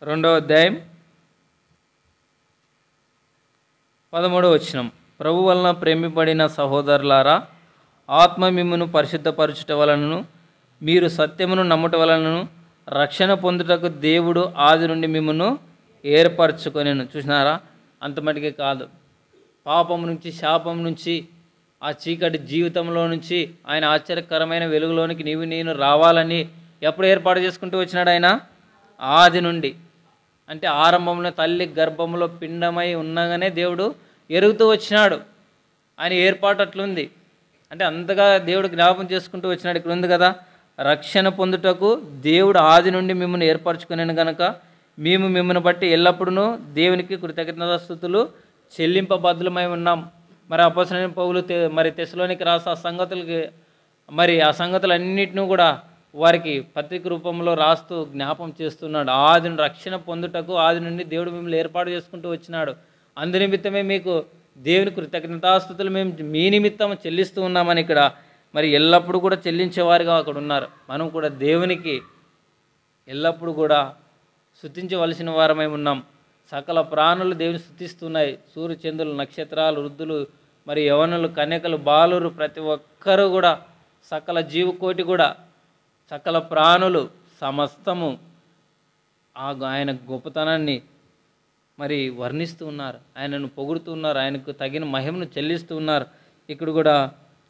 2వ అధ్యాయం 13వ వచనం. ప్రభు వలన ప్రేమిపడిన సహోదరులారా, ఆత్మ మిమ్మును పరిశుద్ధపరచుట వలనను మీరు సత్యమును నమ్ముట వలనను రక్షణ పొందుటకు దేవుడు ఆది నుండి మిమ్మును ఏర్పరచుకొనెను. చూసినారా? అంత మటుకే కాదు, పాపం నుంచి, శాపం నుంచి, ఆ చీకటి జీవితంలో నుంచి ఆయన ఆశ్చర్యకరమైన వెలుగులోనికి నీవు నేను రావాలని ఎప్పుడు ఏర్పాటు చేసుకుంటూ వచ్చినాడు? ఆయన ఆది నుండి. అంటే ఆరంభంలో తల్లి గర్భంలో పిండమై ఉండగానే దేవుడు ఎరుగుతూ వచ్చినాడు. ఆయన ఏర్పాటు అట్లుంది. అంటే అంతగా దేవుడు జ్ఞాపకం చేసుకుంటూ వచ్చినాడు. ఇక్కడ ఉంది కదా, రక్షణ పొందుటకు దేవుడు ఆది నుండి మిమ్మల్ని ఏర్పరచుకునేను కనుక మేము మిమ్మల్ని బట్టి ఎల్లప్పుడూ దేవునికి కృతజ్ఞతాస్తుతులు చెల్లింపబద్ధులమై ఉన్నాం. మరి అపొస్తలుడైన పౌలు మరి తెస్సలోనికి రాసే ఆ సంగతులకి మరి ఆ సంగతులన్నిటిని కూడా వారికి పత్రిక రూపంలో రాస్తూ జ్ఞాపం చేస్తున్నాడు. ఆది రక్షణ పొందుటకు ఆది నుండి దేవుడు మిమ్మల్ని ఏర్పాటు చేసుకుంటూ వచ్చినాడు. అందు నిమిత్తమే మీకు దేవుని కృతజ్ఞతాస్తుతులు మేము మీ నిమిత్తం చెల్లిస్తూ ఉన్నామని ఇక్కడ మరి ఎల్లప్పుడూ కూడా చెల్లించేవారుగా అక్కడ ఉన్నారు. మనం కూడా దేవునికి ఎల్లప్పుడూ కూడా స్తుతించవలసిన వారమై ఉన్నాం. సకల ప్రాణులు దేవుని స్తుతిస్తున్నాయి. సూర్య చంద్రులు, నక్షత్రాలు, వృద్ధులు, మరి యవనులు, కన్యకలు, బాలురు, ప్రతి ఒక్కరూ కూడా, సకల జీవకోటి కూడా, సకల ప్రాణులు సమస్తము ఆయన గొప్పతనాన్ని మరి వర్ణిస్తూ ఉన్నారు, ఆయనను పొగుడుతూ ఉన్నారు, ఆయనకు తగిన మహిమను చెల్లిస్తూ ఉన్నారు. ఇక్కడ కూడా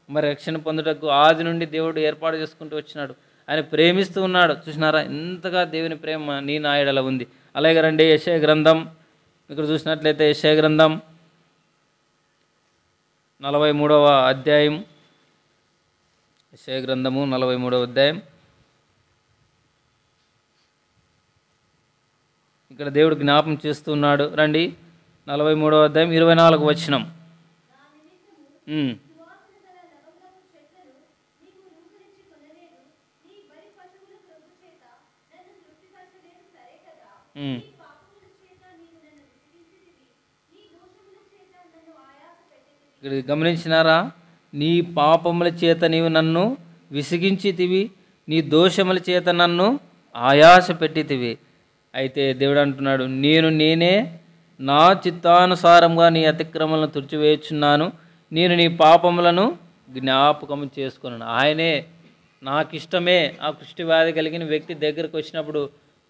మరి రక్షణ పొందుటకు ఆది నుండి దేవుడు ఏర్పాటు చేసుకుంటూ వచ్చినాడు. ఆయన ప్రేమిస్తూ ఉన్నాడు. చూసినారా ఎంతగా దేవుని ప్రేమ నీ నా యెడల ఉంది. అలాగే రండి యెషయా గ్రంథం, ఇక్కడ చూసినట్లయితే యెషయా గ్రంథం 43వ అధ్యాయం, యెషయా గ్రంథము 43వ అధ్యాయం. ఇక్కడ దేవుడు జ్ఞాపం చేస్తూ ఉన్నాడు. రండి 43వ అధ్యాయం 24వ వచనం. ఇక్కడ గమనించినారా? నీ పాపముల చేత నీవు నన్ను విసిగించితివి, నీ దోషముల చేత నన్ను ఆయాస పెట్టితివి. అయితే దేవుడు అంటున్నాడు, నేనే నా చిత్తానుసారంగా నీ అతిక్రమలను తుడిచివేయుచున్నాను, నేను నీ పాపములను జ్ఞాపకం చేసుకున్నాను. ఆయనే నాకిష్టమే. ఆ కుష్టి వ్యాధి కలిగిన వ్యక్తి దగ్గరకు వచ్చినప్పుడు,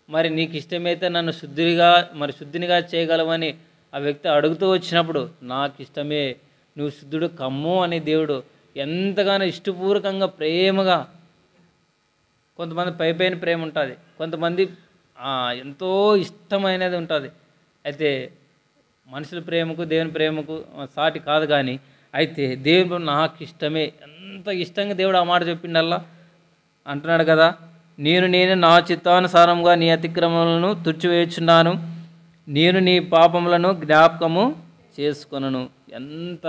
మరి నీకు ఇష్టమైతే నన్ను శుద్ధినిగా చేయగలవని ఆ వ్యక్తి అడుగుతూ వచ్చినప్పుడు, నాకు ఇష్టమే, నువ్వు శుద్ధుడు కమ్ము అని దేవుడు ఎంతగానో ఇష్టపూర్వకంగా ప్రేమగా, కొంతమంది పైపైన ప్రేమ ఉంటుంది, కొంతమంది ఎంతో ఇష్టమైనది ఉంటుంది. అయితే మనుషుల ప్రేమకు దేవుని ప్రేమకు సాటి కాదు. కానీ అయితే దేవుడు నాకు ఇష్టమే, ఎంత ఇష్టంగా దేవుడు ఆ మాట చెప్పిండల్లా అంటున్నాడు కదా, నేనే నా చిత్తానుసారంగా నీ అతిక్రమములను తుడిచివేయుచున్నాను, నేను నీ పాపములను జ్ఞాపకము చేసుకొనను. ఎంత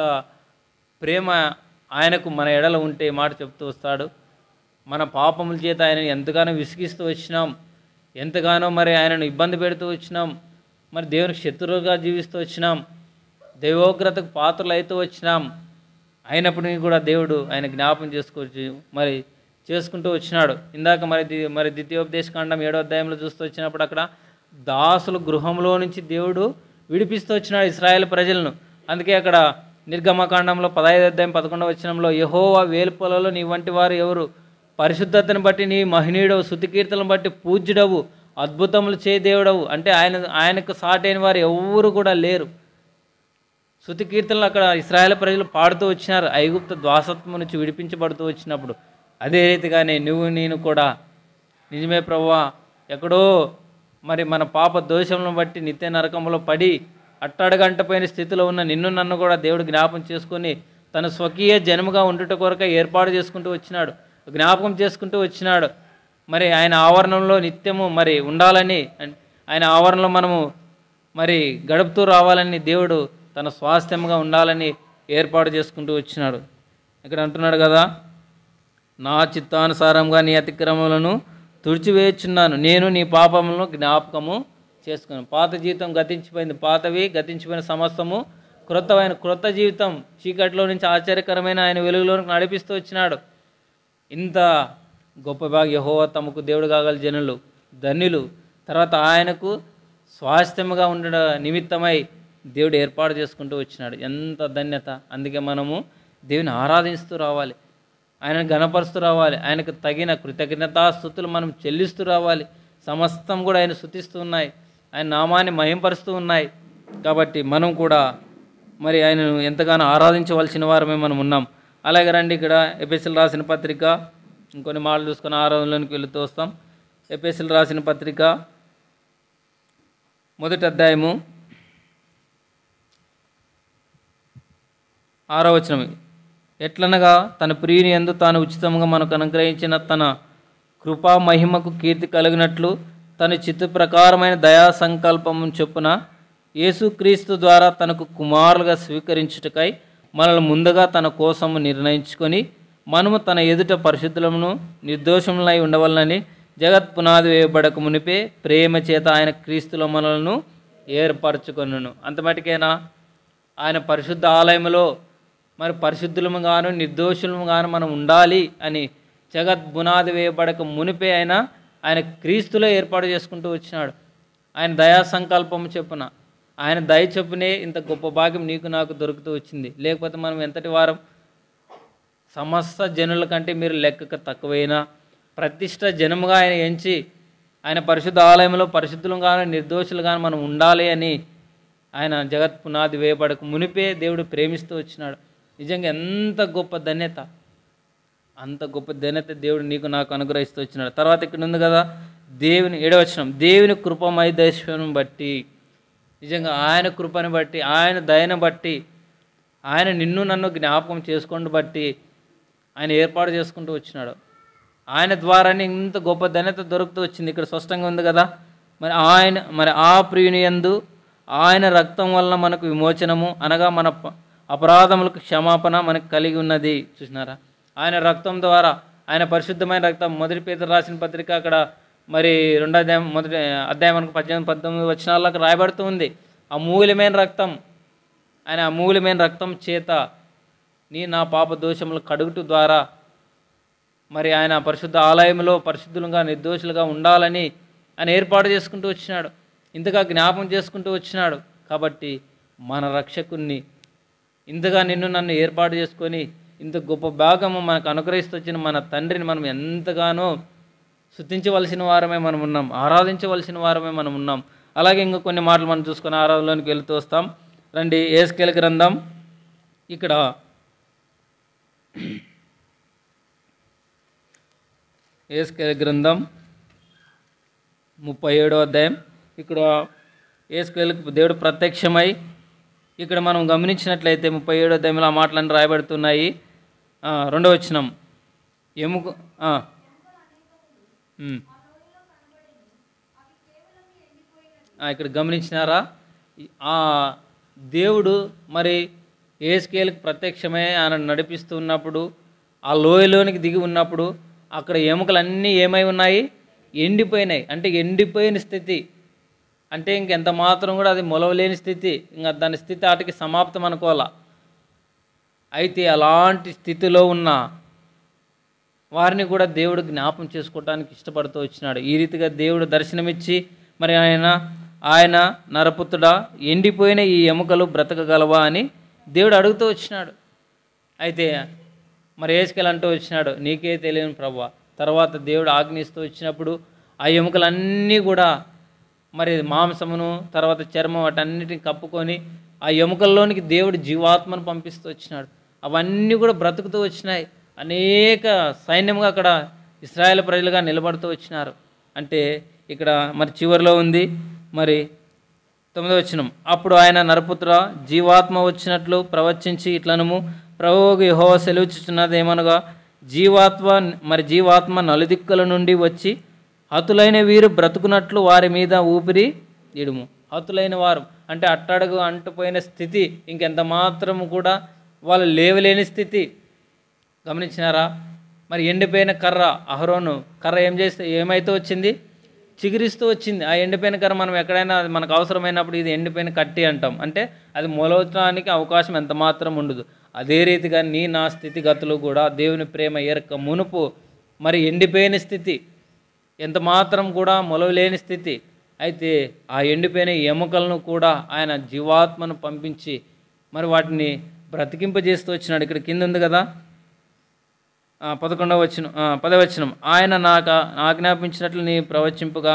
ప్రేమ ఆయనకు మన ఎడల ఉంటే మాట చెప్తూ వస్తాడు. మన పాపముల చేత ఆయనను ఎంతగానో విసిగిస్తూ వచ్చినాం, ఎంతగానో మరి ఆయనను ఇబ్బంది పెడుతూ వచ్చినాం, మరి దేవునికి శత్రువుగా జీవిస్తూ వచ్చినాం, దైవోగ్రతకు పాత్రలు అవుతూ వచ్చినాం. అయినప్పటికీ కూడా దేవుడు ఆయన జ్ఞాపం మరి చేసుకుంటూ వచ్చినాడు. ఇందాక మరి ద్వితీయోపదేశకాండం 7వ అధ్యాయంలో చూస్తూ వచ్చినప్పుడు అక్కడ దాసుల గృహంలో నుంచి దేవుడు విడిపిస్తూ వచ్చినాడు ఇశ్రాయేలు ప్రజలను. అందుకే అక్కడ నిర్గమకాండంలో 15వ అధ్యాయం 11వ వచనంలో, యెహోవా వేలుపొలలో నీ వంటి వారు ఎవరు? పరిశుద్ధతను బట్టి నీ మహనీయుడవు, స్తుతి కీర్తనను బట్టి పూజ్యుడవు, అద్భుతములు చే దేవుడవు. అంటే ఆయనకు సాటైన వారు ఎవరు కూడా లేరు. స్తుతి కీర్తనలు అక్కడ ఇశ్రాయేలు ప్రజలు పాడుతూ వచ్చినారు ఐగుప్తు దాసత్వం నుంచి విడిపించబడుతూ వచ్చినప్పుడు. అదే రీతిగానే నేను కూడా నిజమే ప్రభువా, ఎక్కడో మరి మన పాప దోషములను బట్టి నిత్య నరకంలో పడి అట్టడగంటపోయిన స్థితిలో ఉన్న నిన్ను నన్ను కూడా దేవుడు జ్ఞాపకం చేసుకొని తన స్వకీయ జన్మగా ఉండుట కొరక ఏర్పాటు చేసుకుంటూ వచ్చినాడు, జ్ఞాపకం చేసుకుంటూ వచ్చినాడు. మరి ఆయన ఆవరణంలో నిత్యము మరి ఉండాలని, ఆయన ఆవరణలో మనము మరి గడుపుతూ రావాలని దేవుడు తన స్వాస్థ్యంగా ఉండాలని ఏర్పాటు చేసుకుంటూ వచ్చినాడు. ఇక్కడ అంటున్నాడు కదా, నా చిత్తానుసారంగా నీ అతిక్రమములను తుడిచివేయుచున్నాను, నేను నీ పాపములను జ్ఞాపకము చేసుకున్నాను. పాత జీవితం గతించిపోయింది, పాతవి గతించిపోయిన సమస్తము క్రొత్త జీవితం చీకటిలో నుంచి ఆశ్చర్యకరమైన ఆయన వెలుగులోనికి నడిపిస్తూ వచ్చినాడు. ఇంత గొప్ప యెహోవా తమకు దేవుడు కాగల జనులు ధన్యులు. తర్వాత ఆయనకు స్వాస్థ్యముగా ఉండ నిమిత్తమై దేవుడు ఏర్పాటు చేసుకుంటూ వచ్చినాడు. ఎంత ధన్యత! అందుకే మనము దేవుని ఆరాధిస్తూ రావాలి, ఆయనను ఘనపరుస్తూ రావాలి, ఆయనకు తగిన కృతజ్ఞతాస్తుతులు మనం చెల్లిస్తూ రావాలి. సమస్తం కూడా ఆయన స్తుతిస్తూ ఉన్నాయి, ఆయన నామాన్ని మహింపరుస్తూ ఉన్నాయి. కాబట్టి మనం కూడా మరి ఆయనను ఎంతగానో ఆరాధించవలసిన వారమే మనం ఉన్నాం. అలాగే రండి, ఇక్కడ ఎఫెసీయులకు రాసిన పత్రిక ఇంకొన్ని మాటలు చూసుకొని ఆరాధనలోనికి వెళుతూ వస్తాం. ఎఫెసీయులకు రాసిన పత్రిక 1వ అధ్యాయము 6వ వచనం. ఎట్లనగా తన ప్రియుని యందు తాను ఉచితంగా మనకు అనుగ్రహించిన తన కృపా మహిమకు కీర్తి కలిగినట్లు తన చిత్త ప్రకారమైన దయా సంకల్పము చొప్పున యేసుక్రీస్తు ద్వారా తనకు కుమారులుగా స్వీకరించుటకై మనల్ని ముందుగా తన కోసము నిర్ణయించుకొని మనము తన ఎదుట పరిశుద్ధులను నిర్దోషములై ఉండవలనని జగత్ పునాది వేయబడక మునిపే ప్రేమ చేత ఆయన క్రీస్తులో మనలను ఏర్పరచుకొనును. అంతమటికేనా? ఆయన పరిశుద్ధ ఆలయంలో మరి పరిశుద్ధులము గాను నిర్దోషులము గాను మనం ఉండాలి అని జగత్ బునాది వేయబడక మునిపే ఆయన క్రీస్తులో ఏర్పాటు చేసుకుంటూ వచ్చినాడు. ఆయన దయా సంకల్పం చెప్పున, ఆయన దయ చెప్పునే ఇంత గొప్ప భాగ్యం నీకు నాకు దొరుకుతూ వచ్చింది. లేకపోతే మనం ఎంతటి వారం? సమస్త జనుల కంటే మీరు లెక్కకు తక్కువైనా ప్రతిష్ట జనముగా ఆయన ఎంచి ఆయన పరిశుద్ధ ఆలయంలో పరిశుద్ధులుగాను నిర్దోషులుగాను మనం ఉండాలి అని ఆయన జగత్ పునాది వేయబడక మునిపే దేవుడు ప్రేమిస్తూ వచ్చినాడు. నిజంగా ఎంత గొప్ప ధన్యత, అంత గొప్ప ధన్యత దేవుడు నీకు నాకు అనుగ్రహిస్తూ వచ్చినాడు. తర్వాత ఇక్కడ ఉంది కదా, దేవుని 7వ వచనం, దేవుని కృపమైదైశ్వర్యం బట్టి, నిజంగా ఆయన కృపని బట్టి, ఆయన దయను బట్టి, ఆయన నిన్ను నన్ను జ్ఞాపకం చేసుకుంటూ బట్టి ఆయన ఏర్పాటు చేసుకుంటూ వచ్చినాడు. ఆయన ద్వారానే ఇంత గొప్ప ధన్యత దొరుకుతూ వచ్చింది. ఇక్కడ స్పష్టంగా ఉంది కదా, మరి ఆ ప్రియుని యందు ఆయన రక్తం వలన మనకు విమోచనము, అనగా మన అపరాధములకు క్షమాపణ మనకు కలిగి ఉన్నది. చూసినారా, ఆయన రక్తం ద్వారా, ఆయన పరిశుద్ధమైన రక్తం. మొదటి పేతురు రాసిన పత్రిక అక్కడ మరి 2వ అధ్యాయం 1వ అధ్యాయం మనకు 18-19 వచనాలకు రాయబడుతూ ఉంది. అమూల్యమైన రక్తం, ఆయన అమూల్యమైన రక్తం చేత నా పాప దోషములు కడుగుట ద్వారా మరి ఆయన పరిశుద్ధ ఆలయంలో పరిశుద్ధులుగా నిర్దోషులుగా ఉండాలని ఆయన ఏర్పాటు చేసుకుంటూ వచ్చినాడు. ఇంతగా జ్ఞాపం చేసుకుంటూ వచ్చినాడు. కాబట్టి మన రక్షకుణ్ణి, ఇంతగా నిన్ను నన్ను ఏర్పాటు చేసుకొని ఇంత గొప్ప భాగము మనకు అనుగ్రహిస్తూ వచ్చిన మన తండ్రిని మనం ఎంతగానో స్తుతించవలసిన వారమే మనం ఉన్నాం, ఆరాధించవలసిన వారమే మనం ఉన్నాం. అలాగే ఇంకా కొన్ని మాటలు మనం చూసుకొని ఆరాధనలోనికి వెళుతూ వస్తాం. రండి, యెహెజ్కేలు గ్రంథం, ఇక్కడ యెహెజ్కేలు గ్రంథం 37వ అధ్యాయం. ఇక్కడ యెహెజ్కేలుకు దేవుడు ప్రత్యక్షమై, ఇక్కడ మనం గమనించినట్లయితే 37వ అధ్యాయంలో ఆ మాటలన్నీ రాయబడుతున్నాయి. 2వ వచనం, ఎముక ఇక్కడ గమనించినారా, ఆ దేవుడు మరి యెహెజ్కేలుకు ప్రత్యక్షమై ఆయన నడిపిస్తూ ఉన్నప్పుడు, ఆ లోయలోనికి దిగి ఉన్నప్పుడు అక్కడ ఎముకలన్నీ ఏమై ఉన్నాయి? ఎండిపోయినాయి. అంటే ఎండిపోయిన స్థితి, అంటే ఇంకెంత మాత్రం కూడా అది మొలవలేని స్థితి, ఇంకా దాని స్థితి ఆటికి సమాప్తం అనుకోవాలా. అయితే అలాంటి స్థితిలో ఉన్న వారిని కూడా దేవుడు జ్ఞాపం చేసుకోవడానికి ఇష్టపడుతూ వచ్చినాడు. ఈ రీతిగా దేవుడు దర్శనమిచ్చి మరి ఆయన నరపుత్రుడా, ఎండిపోయిన ఈ ఎముకలు బ్రతకగలవా అని దేవుడు అడుగుతూ వచ్చినాడు. అయితే మరి యెహెజ్కేలు అంటూ వచ్చినాడు, నీకే తెలియని ప్రభువా. తర్వాత దేవుడు ఆజ్ఞిస్తూ వచ్చినప్పుడు ఆ ఎముకలన్నీ కూడా మరి మాంసమును తర్వాత చర్మం వాటన్నిటిని కప్పుకొని ఆ ఎముకల్లోనికి దేవుడు జీవాత్మను పంపిస్తూ వచ్చినాడు. అవన్నీ కూడా బ్రతుకుతూ వచ్చినాయి. అనేక సైన్యంగా అక్కడ ఇశ్రాయేలు ప్రజలుగా నిలబడుతూ వచ్చినారు. అంటే ఇక్కడ మరి చివరిలో ఉంది మరి 9వ వచనం, అప్పుడు ఆయన నరపుత్ర, జీవాత్మ వచ్చినట్లు ప్రవచించి ఇట్లనము, ప్రభువు యెహోవా సెలవిచ్చుచున్నది ఏమనగా, జీవాత్మ నలుదిక్కుల నుండి వచ్చి హతులైన వీరు బ్రతుకున్నట్లు వారి మీద ఊపిరి ఇడుము. హతులైన వారు అంటే అట్టడుగు అంటుపోయిన స్థితి, ఇంకెంత మాత్రం కూడా వాళ్ళు లేవలేని స్థితి. గమనించినారా, మరి ఎండిపోయిన కర్ర, అహరోను కర్ర ఏమైతే వచ్చింది? చిగురిస్తూ వచ్చింది. ఆ ఎండిపోయిన కర్ర మనం ఎక్కడైనా మనకు అవసరమైనప్పుడు ఇది ఎండిపోయిన కట్టి అంటాం, అంటే అది మొలవటానికి అవకాశం ఎంత మాత్రం ఉండదు. అదే రీతిగా నా స్థితిగతులు కూడా దేవుని ప్రేమ ఎరక మునుపు మరి ఎండిపోయిన స్థితి, ఎంత మాత్రం కూడా మొలవలేని స్థితి. అయితే ఆ ఎండిపోయిన ఎముకలను కూడా ఆయన జీవాత్మను పంపించి మరి వాటిని బ్రతికింపజేస్తూ వచ్చినాడు. ఇక్కడ కింద ఉంది కదా 10వ వచనం, ఆయన నాకు ఆజ్ఞాపించినట్లు నీ ప్రవచింపుగా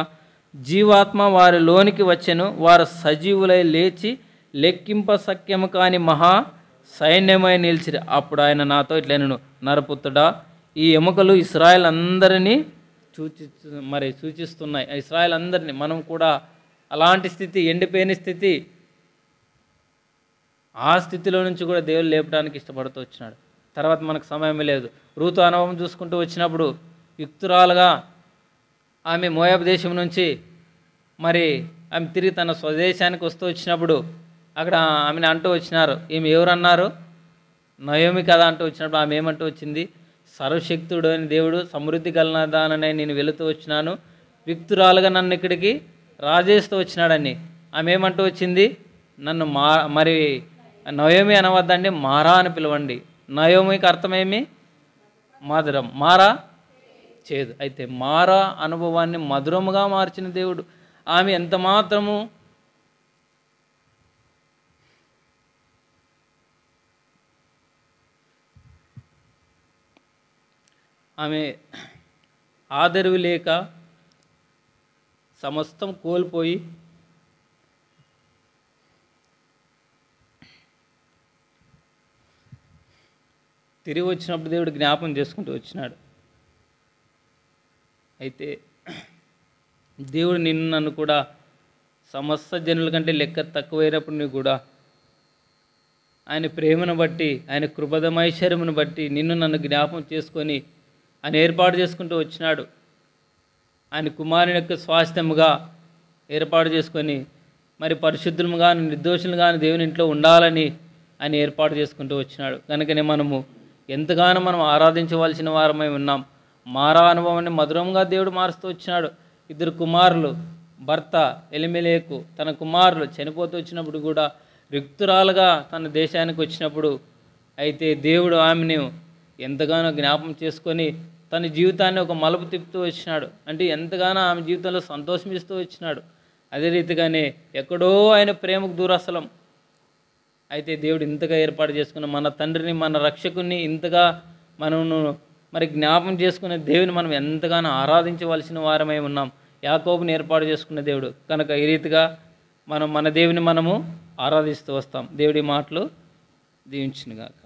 జీవాత్మ వారి లోనికి వచ్చెను, వారు సజీవులై లేచి లెక్కింప సఖ్యము కాని మహా సైన్యమై నిలిచిరి. అప్పుడు ఆయన నాతో ఇట్లనెను, నరపుత్రుడా, ఈ ఎముకలు ఇశ్రాయేల్ అందరినీ సూచిస్తున్నాయి. ఇశ్రాయేల్ అందరినీ, మనం కూడా అలాంటి స్థితి, ఎండిపోయిన స్థితి, ఆ స్థితిలో నుంచి కూడా దేవుడు లేపడానికి ఇష్టపడుతూ వచ్చినాడు. తర్వాత మనకు సమయం లేదు. రూతు అనుభవం చూసుకుంటూ వచ్చినప్పుడు యుక్తురాలుగా ఆమె మోయాబు దేశం నుంచి మరి ఆమె తిరిగి తన స్వదేశానికి వస్తూ వచ్చినప్పుడు అక్కడ ఆమెను అంటూ వచ్చినారు. ఈమె ఎవరన్నారు? నయోమి కదా అంటూ వచ్చినప్పుడు ఆమె ఏమంటూ వచ్చింది? సర్వశక్తుడు అని దేవుడు సమృద్ధి కలనదానని నేను వెళుతూ వచ్చినాను, యుక్తురాలుగా నన్ను ఇక్కడికి రాజేస్తూ వచ్చినాడని ఆమె ఏమంటూ వచ్చింది? నన్ను మరి నయోమి అనవద్దండి, మారా అని పిలవండి. నయోమికి అర్థమేమి? మధురం. మారా చేదు. అయితే మారా అనుభవాన్ని మధురముగా మార్చిన దేవుడు. ఆమె ఎంత మాత్రము ఆమె ఆదరవు లేక సమస్తం కోల్పోయి తిరిగి వచ్చినప్పుడు దేవుడు జ్ఞాపం చేసుకుంటూ వచ్చినాడు. అయితే దేవుడు నిన్ను నన్ను కూడా సమస్త జనుల కంటే లెక్క తక్కువైనప్పుడు నువ్వు కూడా ఆయన ప్రేమను బట్టి, ఆయన కృపదమైశ్వర్యమును బట్టి నిన్ను నన్ను జ్ఞాపం చేసుకొని ఆయన ఏర్పాటు చేసుకుంటూ వచ్చినాడు. ఆయన కుమారుని యొక్క స్వాస్థ్యముగా ఏర్పాటు చేసుకొని మరి పరిశుద్ధులుగా నిర్దోషులుగా దేవుని ఇంట్లో ఉండాలని ఆయన ఏర్పాటు చేసుకుంటూ వచ్చినాడు. కనుకనే మనము ఎంతగానో మనం ఆరాధించవలసిన వారమై ఉన్నాం. మారా అనుభవాన్ని మధురంగా దేవుడు మారుస్తూ వచ్చినాడు. 2 కుమారులు, భర్త ఎలిమెలేకు తన కుమారులు చనిపోతూ వచ్చినప్పుడు కూడా రిక్తురాలుగా తన దేశానికి వచ్చినప్పుడు అయితే దేవుడు ఆమెను ఎంతగానో జ్ఞాపం చేసుకొని తన జీవితాన్ని ఒక మలుపు తిప్పుతూ వచ్చినాడు. అంటే ఎంతగానో ఆమె జీవితంలో సంతోషమిస్తూ వచ్చినాడు. అదే రీతిగానే ఎక్కడో ఆయన ప్రేమకు దూరస్థలం అయితే దేవుడు ఇంతగా ఏర్పాటు చేసుకున్న మన తండ్రిని, మన రక్షకుని ఇంతగా మనము మరి జ్ఞాపం చేసుకునే దేవుని మనం ఎంతగానో ఆరాధించవలసిన వారమై ఉన్నాం. యాకోబుని ఏర్పాటు చేసుకున్న దేవుడు కనుక ఈ రీతిగా మనం మన దేవుని మనము ఆరాధిస్తూ వస్తాం. దేవుడి మాటలు దీవించునుగాక.